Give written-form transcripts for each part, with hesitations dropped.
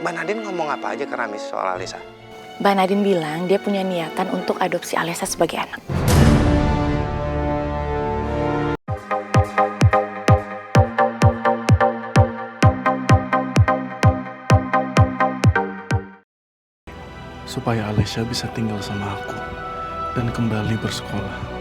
Mbak Nadine ngomong apa aja ke Ramis soal Alisa? Mbak Nadine bilang dia punya niatan untuk adopsi Alisa sebagai anak. Supaya Alisa bisa tinggal sama aku dan kembali bersekolah.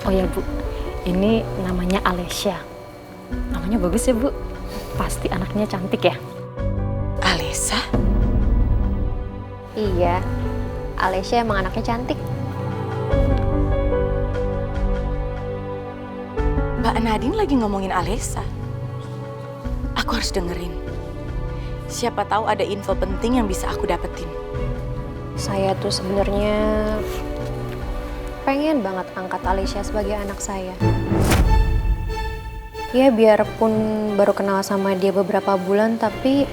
Oh ya Bu, ini namanya Alesya. Namanya bagus ya Bu, pasti anaknya cantik ya. Alisa? Iya, Alesya emang anaknya cantik. Mbak Nadine lagi ngomongin Alisa. Aku harus dengerin. Siapa tahu ada info penting yang bisa aku dapetin. Saya tuh sebenarnya pengen banget angkat Alesya sebagai anak saya. Ya biarpun baru kenal sama dia beberapa bulan, tapi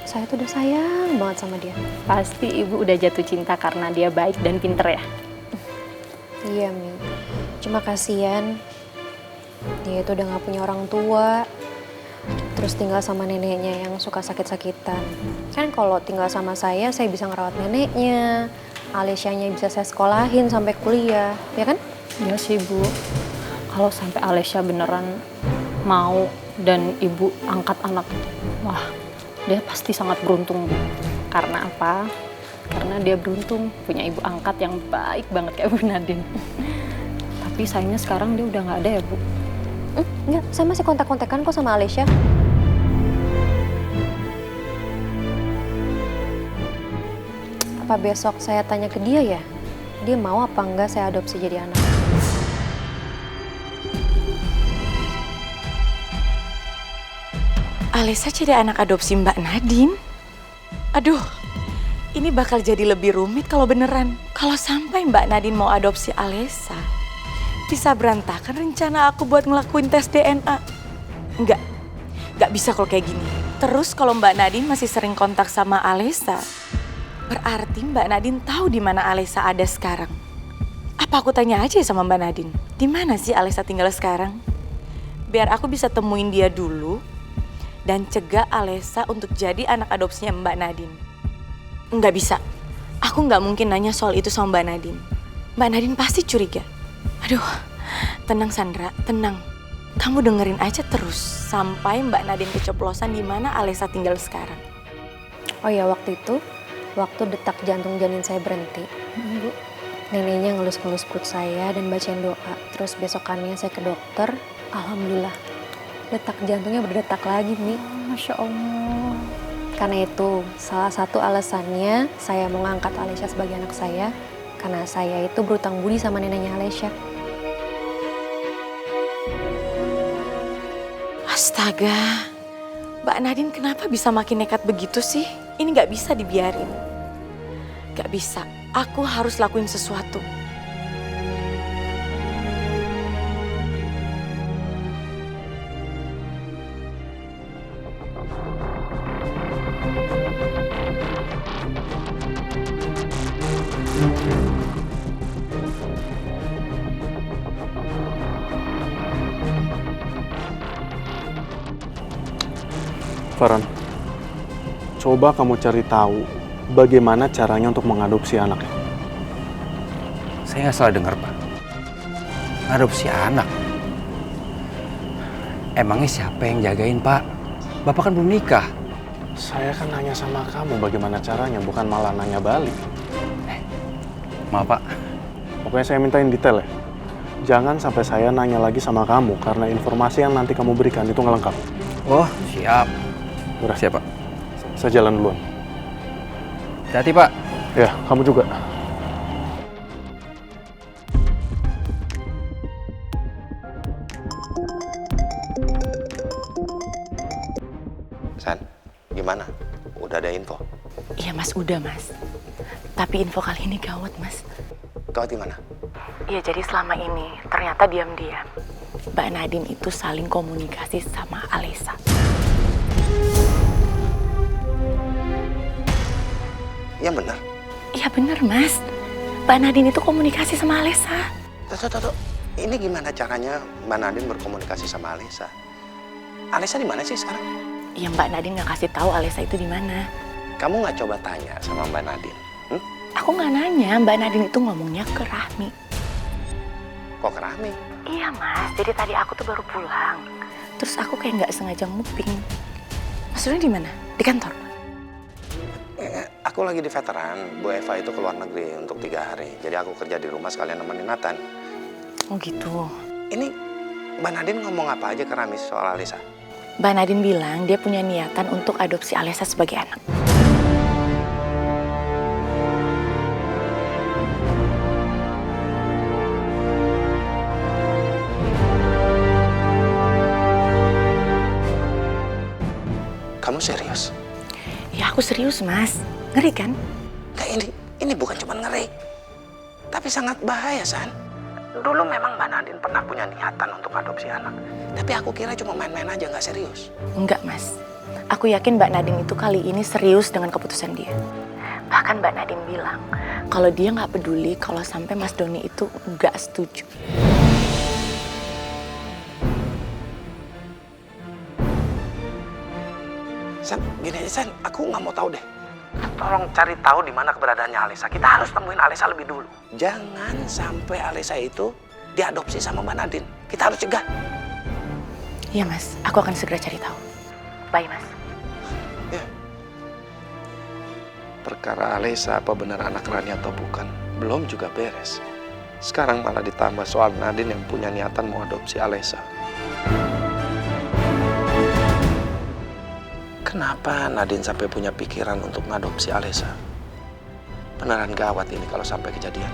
saya tuh udah sayang banget sama dia. Pasti Ibu udah jatuh cinta karena dia baik dan pinter ya. Iya Mi, cuma kasihan dia itu udah gak punya orang tua, terus tinggal sama neneknya yang suka sakit-sakitan. Kan kalau tinggal sama saya bisa ngerawat neneknya, Alesyanya bisa saya sekolahin sampai kuliah, ya kan? Iya sih Bu, kalau sampai Alesya beneran mau dan Ibu angkat anak, wah dia pasti sangat beruntung Bu. Karena apa? Karena dia beruntung punya ibu angkat yang baik banget kayak Bu Nadine. Tapi sayangnya sekarang dia udah gak ada ya Bu. Enggak, saya masih kontak-kontakan kok sama Alesya. Apa besok saya tanya ke dia ya? Dia mau apa enggak saya adopsi jadi anak? Alisa jadi anak adopsi Mbak Nadine? Aduh, ini bakal jadi lebih rumit kalau beneran. Kalau sampai Mbak Nadine mau adopsi Alisa, bisa berantakan rencana aku buat ngelakuin tes DNA. Enggak bisa kalau kayak gini. Terus kalau Mbak Nadine masih sering kontak sama Alisa, berarti Mbak Nadine tahu di mana Alisa ada sekarang. Apa aku tanya aja sama Mbak Nadine, di mana sih Alisa tinggal sekarang? Biar aku bisa temuin dia dulu dan cegah Alisa untuk jadi anak adopsinya Mbak Nadine. Nggak bisa. Aku nggak mungkin nanya soal itu sama Mbak Nadine. Mbak Nadine pasti curiga. Aduh, tenang Sandra, tenang. Kamu dengerin aja terus sampai Mbak Nadine keceplosan di mana Alisa tinggal sekarang. Oh ya, waktu detak jantung janin saya berhenti, Bu, neneknya ngelus-ngelus perut saya dan bacain doa. Terus besokannya saya ke dokter, alhamdulillah detak jantungnya berdetak lagi, Mi. Masya Allah. Karena itu salah satu alasannya saya mau ngangkat Alesya sebagai anak saya, karena saya itu berutang budi sama neneknya Alesya. Astaga, Mbak Nadine kenapa bisa makin nekat begitu sih? Ini nggak bisa dibiarin. Nggak bisa, aku harus lakuin sesuatu. Farhan, coba kamu cari tahu bagaimana caranya untuk mengadopsi anaknya. Saya nggak salah dengar, Pak. Adopsi anak? Emangnya siapa yang jagain, Pak? Bapak kan belum nikah. Saya kan nanya sama kamu bagaimana caranya, bukan malah nanya balik. Maaf, Pak. Pokoknya saya mintain detail ya. Jangan sampai saya nanya lagi sama kamu, karena informasi yang nanti kamu berikan itu nggak lengkap. Oh, siap. Udah. Siap, Pak. Saya jalan duluan. Hati-hati, Pak. Ya, kamu juga. San, gimana? Udah ada info? Iya Mas, udah Mas. Tapi info kali ini gawat Mas. Gawat gimana? Iya, jadi selama ini ternyata diam-diam Mbak Nadine itu saling komunikasi sama Alisa. Yang benar. Iya bener Mas. Mbak Nadine itu komunikasi sama Alessa. Tuh. Ini gimana caranya Mbak Nadine berkomunikasi sama Alessa? Alessa di mana sih sekarang? Iya Mbak Nadine nggak kasih tahu Alessa itu di mana. Kamu nggak coba tanya sama Mbak Nadine? Aku nggak nanya, Mbak Nadine itu ngomongnya ke Rahmi. Kok ke Rahmi? Iya Mas, jadi tadi aku tuh baru pulang. Terus aku kayak nggak sengaja nguping. Maksudnya di mana? Di kantor? Aku lagi di veteran. Bu Eva itu keluar negeri untuk 3 hari. Jadi aku kerja di rumah sekalian nemenin Nathan. Oh gitu. Ini Mbak Nadine ngomong apa aja ke Rahmi soal Alessa? Mbak Nadine bilang dia punya niatan untuk adopsi Alessa sebagai anak. Kamu serius? Ya aku serius Mas. Ngeri kan? Nggak, ini bukan cuma ngeri. Tapi sangat bahaya, San. Dulu memang Mbak Nadine pernah punya niatan untuk adopsi anak. Tapi aku kira cuma main-main aja, nggak serius. Enggak Mas. Aku yakin Mbak Nadine itu kali ini serius dengan keputusan dia. Bahkan Mbak Nadine bilang kalau dia nggak peduli kalau sampai Mas Doni itu nggak setuju. San, gini aja San, aku nggak mau tahu deh. Tolong cari tahu di mana keberadaannya Alessa. Kita harus temuin Alessa lebih dulu. Jangan sampai Alessa itu diadopsi sama Mbak Nadine. Kita harus cegah. Iya Mas, aku akan segera cari tahu. Bye Mas. Ya. Perkara Alessa apa benar anak Rani atau bukan, belum juga beres. Sekarang malah ditambah soal Nadine yang punya niatan mau adopsi Alessa. Kenapa Nadine sampai punya pikiran untuk mengadopsi Alessa? Beneran gawat ini kalau sampai kejadian.